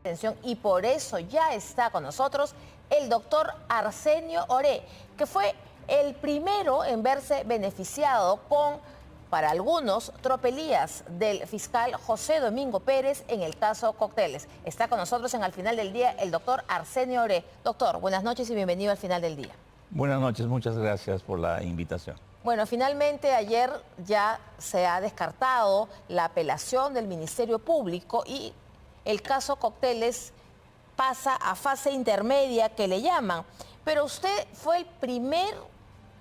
atención y por eso ya está con nosotros el doctor Arsenio Oré, que fue el primero en verse beneficiado con, para algunos, tropelías del fiscal José Domingo Pérez en el caso Cócteles. Está con nosotros en Al Final del Día el doctor Arsenio Oré. Doctor, buenas noches y bienvenido al Final del Día. Buenas noches, muchas gracias por la invitación. Bueno, finalmente ayer ya se ha descartado la apelación del Ministerio Público y el caso Cócteles pasa a fase intermedia que le llaman. Pero usted fue el primer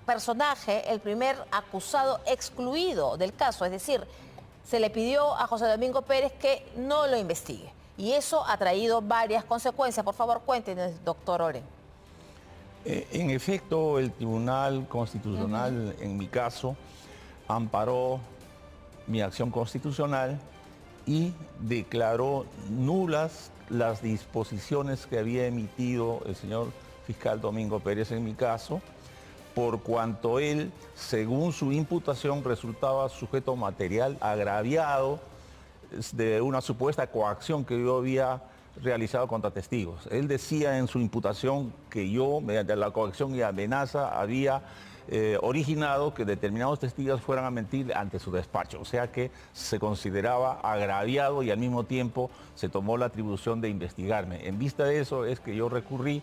personaje, el primer acusado excluido del caso, es decir, se le pidió a José Domingo Pérez que no lo investigue. Y eso ha traído varias consecuencias. Por favor, cuéntenos, doctor Oré. En efecto, el Tribunal Constitucional, en mi caso, amparó mi acción constitucional y declaró nulas las disposiciones que había emitido el señor fiscal Domingo Pérez en mi caso, por cuanto él, según su imputación, resultaba sujeto material agraviado de una supuesta coacción que yo había realizado contra testigos. Él decía en su imputación que yo, mediante la coacción y amenaza, había originado que determinados testigos fueran a mentir ante su despacho. O sea que se consideraba agraviado y al mismo tiempo se tomó la atribución de investigarme. En vista de eso es que yo recurrí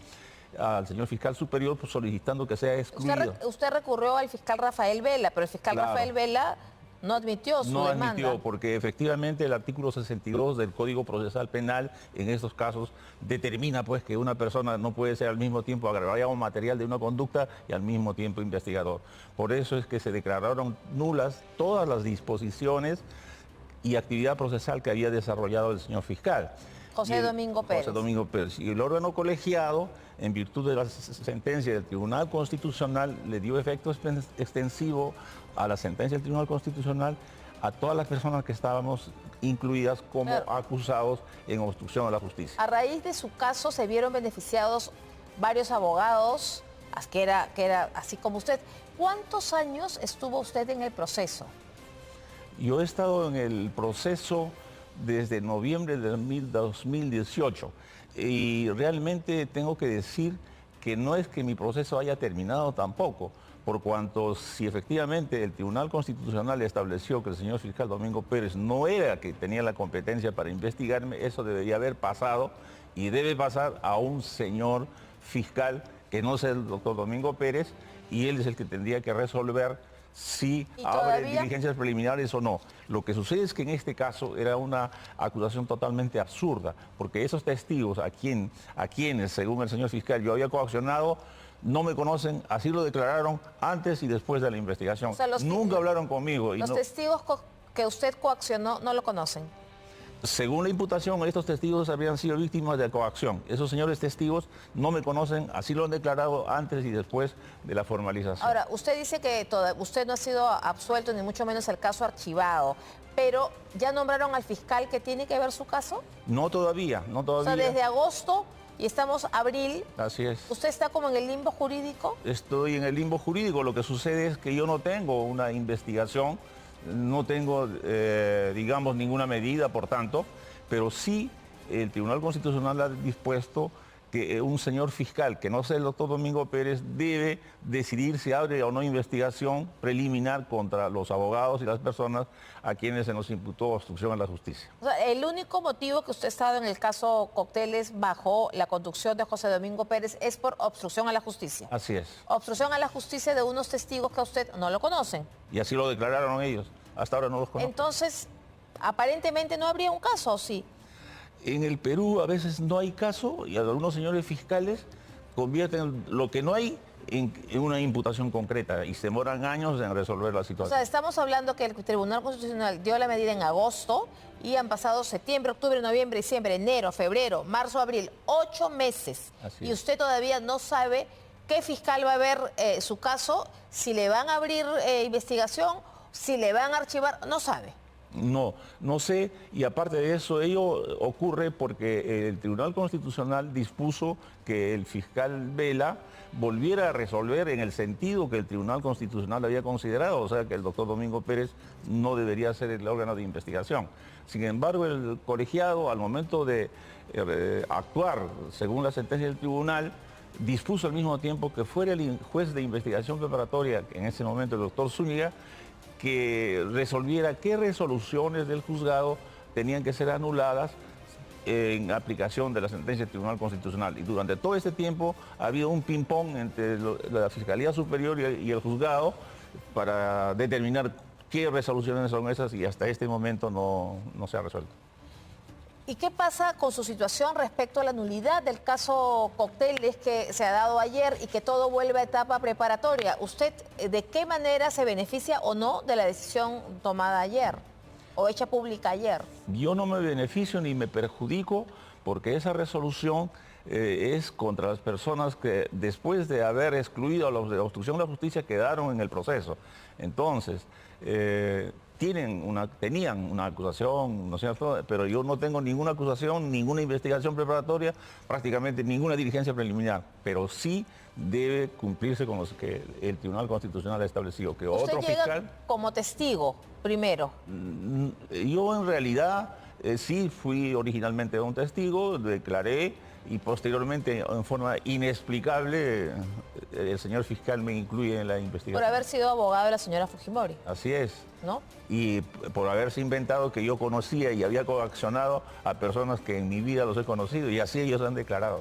al señor fiscal superior solicitando que sea excluido. Usted recurrió al fiscal Rafael Vela, pero el fiscal Rafael Vela no admitió su demanda. No admitió, porque efectivamente el artículo 62 del Código Procesal Penal en estos casos determina pues que una persona no puede ser al mismo tiempo agravado material de una conducta y al mismo tiempo investigador. Por eso es que se declararon nulas todas las disposiciones y actividad procesal que había desarrollado el señor fiscal. José Domingo Pérez. José Domingo Pérez. Y el órgano colegiado, en virtud de la sentencia del Tribunal Constitucional, le dio efecto extensivo a la sentencia del Tribunal Constitucional a todas las personas que estábamos incluidas como acusados en obstrucción a la justicia. A raíz de su caso se vieron beneficiados varios abogados, que era así como usted. ¿Cuántos años estuvo usted en el proceso? Yo he estado en el proceso desde noviembre de 2018 y realmente tengo que decir que no es que mi proceso haya terminado tampoco, por cuanto si efectivamente el Tribunal Constitucional estableció que el señor fiscal Domingo Pérez no era que tenía la competencia para investigarme, eso debería haber pasado y debe pasar a un señor fiscal que no sea el doctor Domingo Pérez, y él es el que tendría que resolver si abre diligencias preliminares o no. Lo que sucede es que en este caso era una acusación totalmente absurda, porque esos testigos a quienes, según el señor fiscal, yo había coaccionado, no me conocen, así lo declararon antes y después de la investigación. O sea, nunca hablaron conmigo. Los testigos que usted coaccionó no lo conocen. Según la imputación, estos testigos habrían sido víctimas de coacción. Esos señores testigos no me conocen, así lo han declarado antes y después de la formalización. Ahora, usted dice que usted no ha sido absuelto, ni mucho menos el caso archivado, pero ¿ya nombraron al fiscal que tiene que ver su caso? No todavía, no todavía. O sea, desde agosto y estamos abril. Así es. ¿Usted está como en el limbo jurídico? Estoy en el limbo jurídico. Lo que sucede es que yo no tengo una investigación, no tengo, digamos, ninguna medida, por tanto, pero sí el Tribunal Constitucional ha dispuesto que un señor fiscal, que no sea el doctor Domingo Pérez, debe decidir si abre o no investigación preliminar contra los abogados y las personas a quienes se nos imputó obstrucción a la justicia. O sea, el único motivo que usted ha estado en el caso Cócteles bajo la conducción de José Domingo Pérez es por obstrucción a la justicia. Así es. Obstrucción a la justicia de unos testigos que a usted no lo conocen. Y así lo declararon ellos. Hasta ahora no los conozco. Entonces, aparentemente no habría un caso, ¿o sí? En el Perú a veces no hay caso y algunos señores fiscales convierten lo que no hay en una imputación concreta y se demoran años en resolver la situación. O sea, estamos hablando que el Tribunal Constitucional dio la medida en agosto y han pasado septiembre, octubre, noviembre, diciembre, enero, febrero, marzo, abril, 8 meses. Así y es. Usted todavía no sabe qué fiscal va a ver su caso, si le van a abrir investigación, si le van a archivar, no sabe. No sé, y aparte de eso, ello ocurre porque el Tribunal Constitucional dispuso que el fiscal Vela volviera a resolver en el sentido que el Tribunal Constitucional había considerado, o sea que el doctor Domingo Pérez no debería ser el órgano de investigación. Sin embargo, el colegiado, al momento de actuar según la sentencia del tribunal, dispuso al mismo tiempo que fuera el juez de investigación preparatoria, en ese momento el doctor Zúñiga, que resolviera qué resoluciones del juzgado tenían que ser anuladas en aplicación de la sentencia del Tribunal Constitucional. Y durante todo este tiempo ha habido un ping-pong entre la Fiscalía Superior y el juzgado para determinar qué resoluciones son esas y hasta este momento no se ha resuelto. ¿Y qué pasa con su situación respecto a la nulidad del caso Cocteles que se ha dado ayer y que todo vuelve a etapa preparatoria? ¿Usted de qué manera se beneficia o no de la decisión tomada ayer o hecha pública ayer? Yo no me beneficio ni me perjudico porque esa resolución es contra las personas que después de haber excluido a los de obstrucción de la justicia quedaron en el proceso. Entonces, tenían una acusación, ¿no es cierto? Pero yo no tengo ninguna acusación, ninguna investigación preparatoria, prácticamente ninguna diligencia preliminar, pero sí debe cumplirse con los que el Tribunal Constitucional ha establecido. Que ¿Usted otro llega fiscal como testigo primero? Yo en realidad sí fui originalmente un testigo, declaré y posteriormente en forma inexplicable el señor fiscal me incluye en la investigación. Por haber sido abogado de la señora Fujimori. Así es. ¿No? Y por haberse inventado que yo conocía y había coaccionado a personas que en mi vida los he conocido y así ellos han declarado.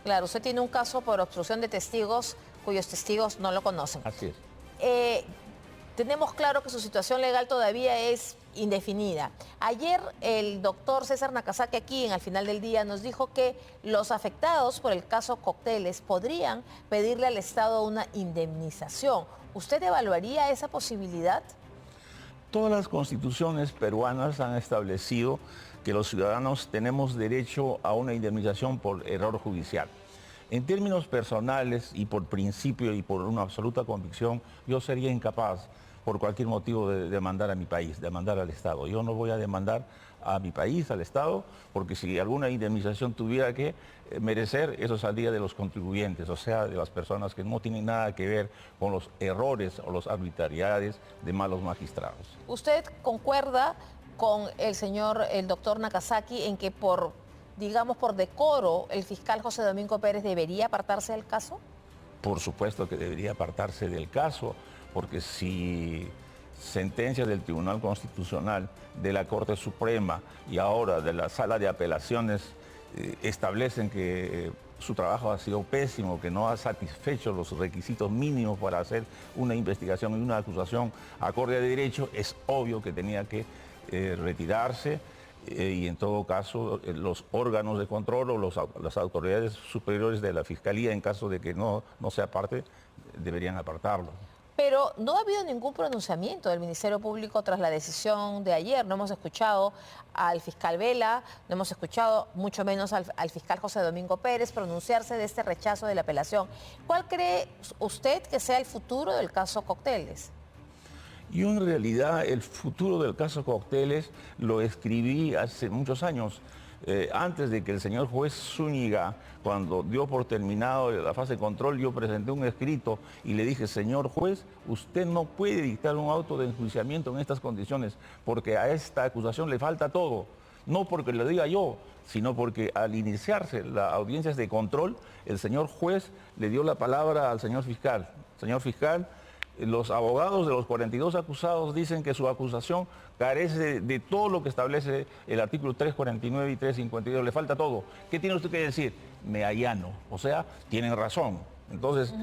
Claro, usted tiene un caso por obstrucción de testigos cuyos testigos no lo conocen. Así es. Tenemos claro que su situación legal todavía es indefinida. Ayer el doctor César Nakazaki aquí, al final del día, nos dijo que los afectados por el caso Cocteles podrían pedirle al Estado una indemnización. ¿Usted evaluaría esa posibilidad? Todas las constituciones peruanas han establecido que los ciudadanos tenemos derecho a una indemnización por error judicial. En términos personales y por principio y por una absoluta convicción, yo sería incapaz por cualquier motivo de demandar a mi país, demandar al Estado. Yo no voy a demandar a mi país, al Estado, porque si alguna indemnización tuviera que merecer, eso saldría de los contribuyentes, o sea, de las personas que no tienen nada que ver con los errores o las arbitrariedades de malos magistrados. ¿Usted concuerda con el doctor Nakazaki en que por decoro, el fiscal José Domingo Pérez debería apartarse del caso? Por supuesto que debería apartarse del caso, porque si sentencias del Tribunal Constitucional, de la Corte Suprema y ahora de la Sala de Apelaciones establecen que su trabajo ha sido pésimo, que no ha satisfecho los requisitos mínimos para hacer una investigación y una acusación acorde a derecho, es obvio que tenía que retirarse. Y en todo caso los órganos de control o las autoridades superiores de la Fiscalía, en caso de que no sea parte, deberían apartarlo. Pero no ha habido ningún pronunciamiento del Ministerio Público tras la decisión de ayer. No hemos escuchado al fiscal Vela, no hemos escuchado mucho menos al fiscal José Domingo Pérez pronunciarse de este rechazo de la apelación. ¿Cuál cree usted que sea el futuro del caso Cocteles? Yo en realidad el futuro del caso Cocteles lo escribí hace muchos años, antes de que el señor juez Zúñiga, cuando dio por terminado la fase de control, yo presenté un escrito y le dije, señor juez, usted no puede dictar un auto de enjuiciamiento en estas condiciones porque a esta acusación le falta todo. No porque lo diga yo, sino porque al iniciarse las audiencias de control, el señor juez le dio la palabra al señor fiscal. Señor fiscal, los abogados de los 42 acusados dicen que su acusación carece de todo lo que establece el artículo 349 y 352. Le falta todo. ¿Qué tiene usted que decir? Me allano. O sea, tienen razón. Entonces,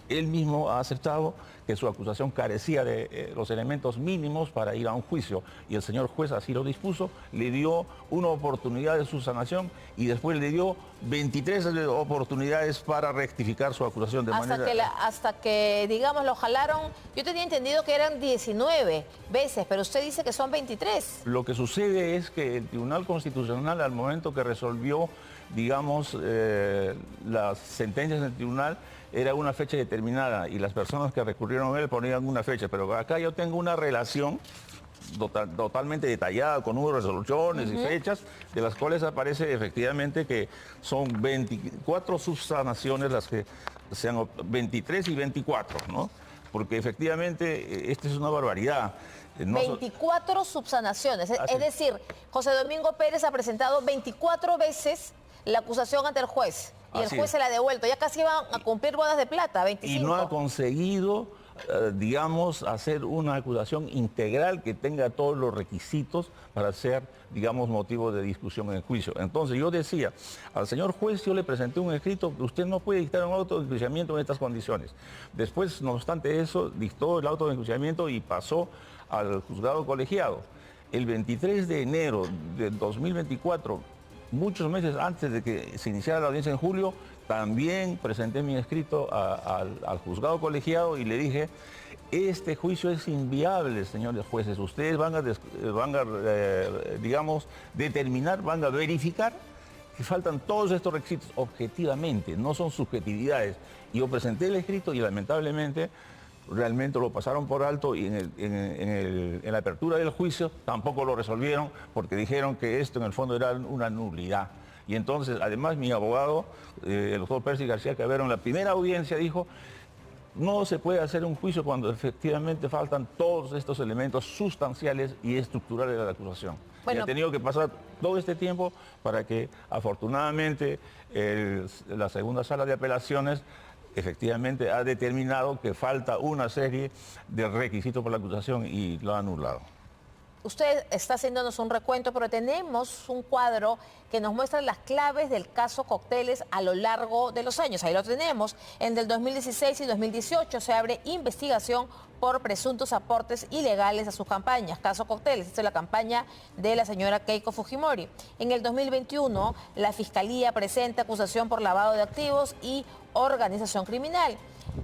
él mismo ha aceptado que su acusación carecía de los elementos mínimos para ir a un juicio. Y el señor juez así lo dispuso, le dio una oportunidad de subsanación y después le dio 23 oportunidades para rectificar su acusación de hasta que, digamos, lo jalaron. Yo tenía entendido que eran 19 veces, pero usted dice que son 23. Lo que sucede es que el Tribunal Constitucional, al momento que resolvió, digamos, las sentencias del tribunal, era una fecha determinada y las personas que recurrieron a él ponían una fecha. Pero acá yo tengo una relación totalmente detallada, con números de resoluciones y fechas, de las cuales aparece efectivamente que son 24 subsanaciones las que sean 23 y 24, ¿no? Porque efectivamente esta es una barbaridad. 24 subsanaciones, es decir, José Domingo Pérez ha presentado 24 veces la acusación ante el juez y el juez se la ha devuelto. Ya casi van a cumplir bodas de plata, 25. Y no ha conseguido, digamos, hacer una acusación integral que tenga todos los requisitos para ser, digamos, motivo de discusión en el juicio. Entonces yo decía, al señor juez yo le presenté un escrito que usted no puede dictar un auto de enjuiciamiento en estas condiciones. Después, no obstante eso, dictó el auto de enjuiciamiento y pasó al juzgado colegiado. El 23 de enero del 2024, muchos meses antes de que se iniciara la audiencia en julio, también presenté mi escrito al juzgado colegiado y le dije, este juicio es inviable, señores jueces. Ustedes van a digamos, determinar, van a verificar que faltan todos estos requisitos objetivamente, no son subjetividades. Y yo presenté el escrito y lamentablemente realmente lo pasaron por alto y en la apertura del juicio tampoco lo resolvieron porque dijeron que esto en el fondo era una nulidad. Y entonces, además, mi abogado, el doctor Percy García Cabero, en la primera audiencia dijo, no se puede hacer un juicio cuando efectivamente faltan todos estos elementos sustanciales y estructurales de la acusación. Bueno, y ha tenido que pasar todo este tiempo para que, afortunadamente, la segunda sala de apelaciones efectivamente ha determinado que falta una serie de requisitos por la acusación y lo ha anulado. Usted está haciéndonos un recuento, pero tenemos un cuadro que nos muestra las claves del caso Cócteles a lo largo de los años. Ahí lo tenemos. En el 2016 y 2018 se abre investigación por presuntos aportes ilegales a sus campañas. Caso Cócteles, esta es la campaña de la señora Keiko Fujimori. En el 2021, la Fiscalía presenta acusación por lavado de activos y organización criminal.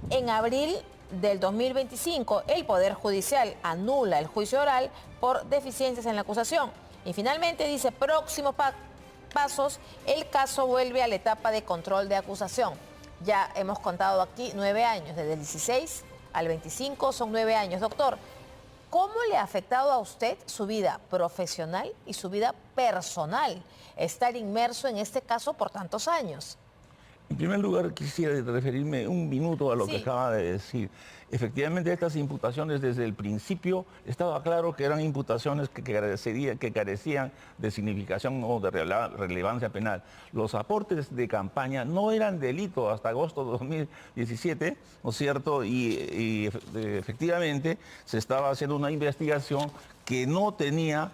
En abril del 2025, el Poder Judicial anula el juicio oral por deficiencias en la acusación. Y finalmente dice, próximos pasos, el caso vuelve a la etapa de control de acusación. Ya hemos contado aquí 9 años, desde el 16 al 25 son 9 años. Doctor, ¿cómo le ha afectado a usted su vida profesional y su vida personal estar inmerso en este caso por tantos años? En primer lugar, quisiera referirme un minuto a lo que acaba de decir. Efectivamente, estas imputaciones desde el principio estaba claro que eran imputaciones que carecían de significación o de relevancia penal. Los aportes de campaña no eran delito hasta agosto de 2017, ¿no es cierto? Y efectivamente se estaba haciendo una investigación que no tenía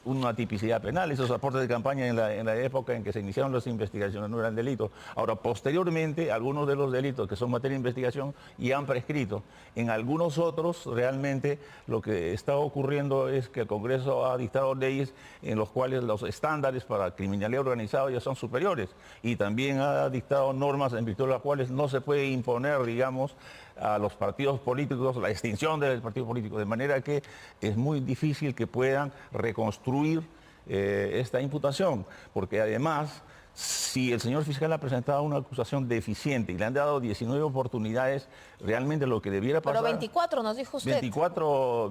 una tipicidad penal. Esos aportes de campaña en la época en que se iniciaron las investigaciones no eran delitos. Ahora, posteriormente, algunos de los delitos que son materia de investigación ya han prescrito. En algunos otros, realmente, lo que está ocurriendo es que el Congreso ha dictado leyes en los cuales los estándares para criminalidad organizada ya son superiores. Y también ha dictado normas en virtud de las cuales no se puede imponer, digamos, a los partidos políticos la extinción del partido político, de manera que es muy difícil que puedan reconstruir esta imputación, porque además, si el señor fiscal ha presentado una acusación deficiente y le han dado 19 oportunidades, realmente lo que debiera pasar... Pero 24 nos dijo usted. 24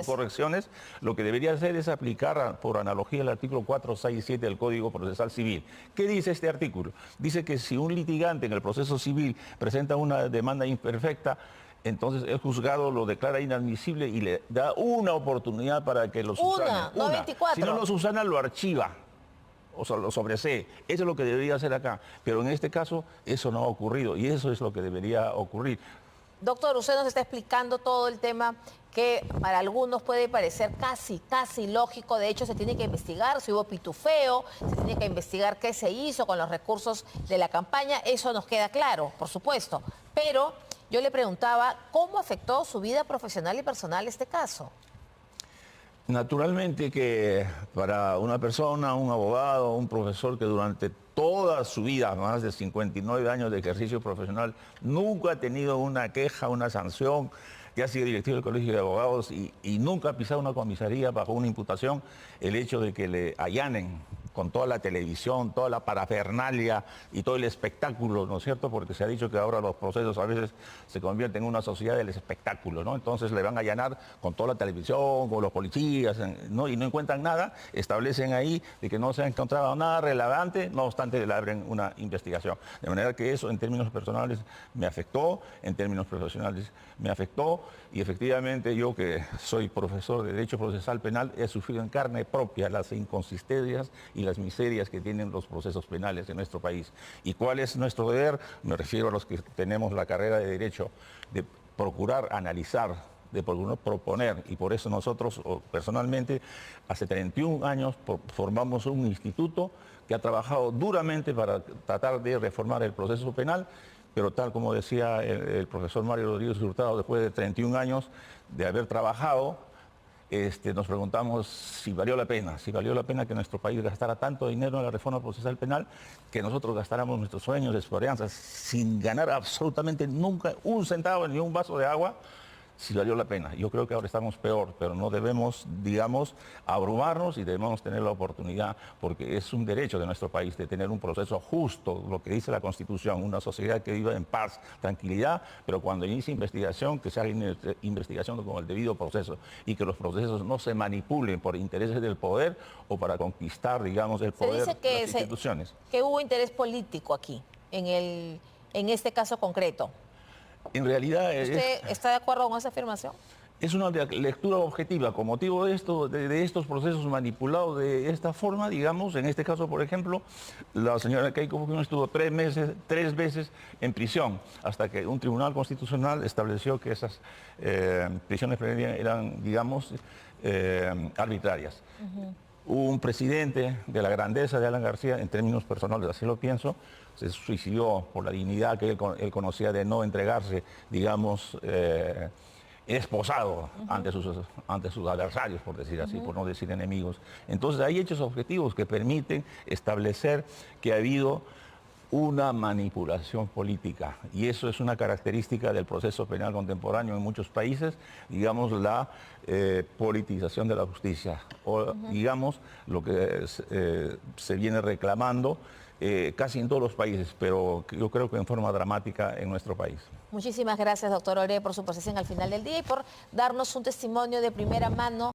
correcciones, lo que debería hacer es aplicar por analogía el artículo 467 del Código Procesal Civil. ¿Qué dice este artículo? Dice que si un litigante en el proceso civil presenta una demanda imperfecta, entonces el juzgado lo declara inadmisible y le da una oportunidad para que lo subsane. No 24. Si no lo subsana, lo archiva. O sea, lo sobresee. Eso es lo que debería hacer acá. Pero en este caso eso no ha ocurrido y eso es lo que debería ocurrir. Doctor, usted nos está explicando todo el tema que para algunos puede parecer casi lógico. De hecho, se tiene que investigar si hubo pitufeo, se tiene que investigar qué se hizo con los recursos de la campaña. Eso nos queda claro, por supuesto. Pero yo le preguntaba, ¿cómo afectó su vida profesional y personal este caso? Naturalmente que para una persona, un abogado, un profesor que durante toda su vida, más de 59 años de ejercicio profesional, nunca ha tenido una queja, una sanción, que ha sido directivo del Colegio de Abogados y nunca ha pisado una comisaría bajo una imputación, el hecho de que le allanen con toda la televisión, toda la parafernalia y todo el espectáculo, ¿no es cierto? Porque se ha dicho que ahora los procesos a veces se convierten en una sociedad del espectáculo, ¿no? Entonces le van a allanar con toda la televisión, con los policías, ¿no? Y no encuentran nada, establecen ahí de que no se ha encontrado nada relevante, no obstante le abren una investigación. De manera que eso en términos personales me afectó, en términos profesionales me afectó, y efectivamente yo, que soy profesor de Derecho Procesal Penal, he sufrido en carne propia las inconsistencias y las miserias que tienen los procesos penales en nuestro país. ¿Y cuál es nuestro deber? Me refiero a los que tenemos la carrera de Derecho, de procurar analizar, de proponer, y por eso nosotros personalmente hace 31 años formamos un instituto que ha trabajado duramente para tratar de reformar el proceso penal, pero tal como decía el profesor Mario Rodríguez Hurtado, después de 31 años de haber trabajado, nos preguntamos si valió la pena que nuestro país gastara tanto dinero en la reforma procesal penal, que nosotros gastáramos nuestros sueños, esperanzas, sin ganar absolutamente nunca un centavo ni un vaso de agua, si valió la pena. Yo creo que ahora estamos peor, pero no debemos, digamos, abrumarnos y debemos tener la oportunidad, porque es un derecho de nuestro país de tener un proceso justo, lo que dice la Constitución, una sociedad que viva en paz, tranquilidad, pero cuando inicie investigación, que se haga investigación con el debido proceso y que los procesos no se manipulen por intereses del poder o para conquistar, digamos, el poder de las instituciones. Que hubo interés político aquí, en este caso concreto. En realidad ¿Usted está de acuerdo con esa afirmación? Es una lectura objetiva. Con motivo de estos procesos manipulados de esta forma, digamos, en este caso, por ejemplo, la señora Keiko Fujimori estuvo 3 veces en prisión, hasta que un tribunal constitucional estableció que esas prisiones preventivas eran, digamos, arbitrarias. Un presidente de la grandeza de Alan García, en términos personales, así lo pienso, se suicidó por la dignidad que él conocía de no entregarse, digamos, esposado ante sus adversarios, por decir así, por no decir enemigos. Entonces hay hechos objetivos que permiten establecer que ha habido una manipulación política, y eso es una característica del proceso penal contemporáneo en muchos países, digamos, la politización de la justicia, o digamos, lo que se viene reclamando casi en todos los países, pero yo creo que en forma dramática en nuestro país. Muchísimas gracias, doctor Ore, por su posición al final del día y por darnos un testimonio de primera mano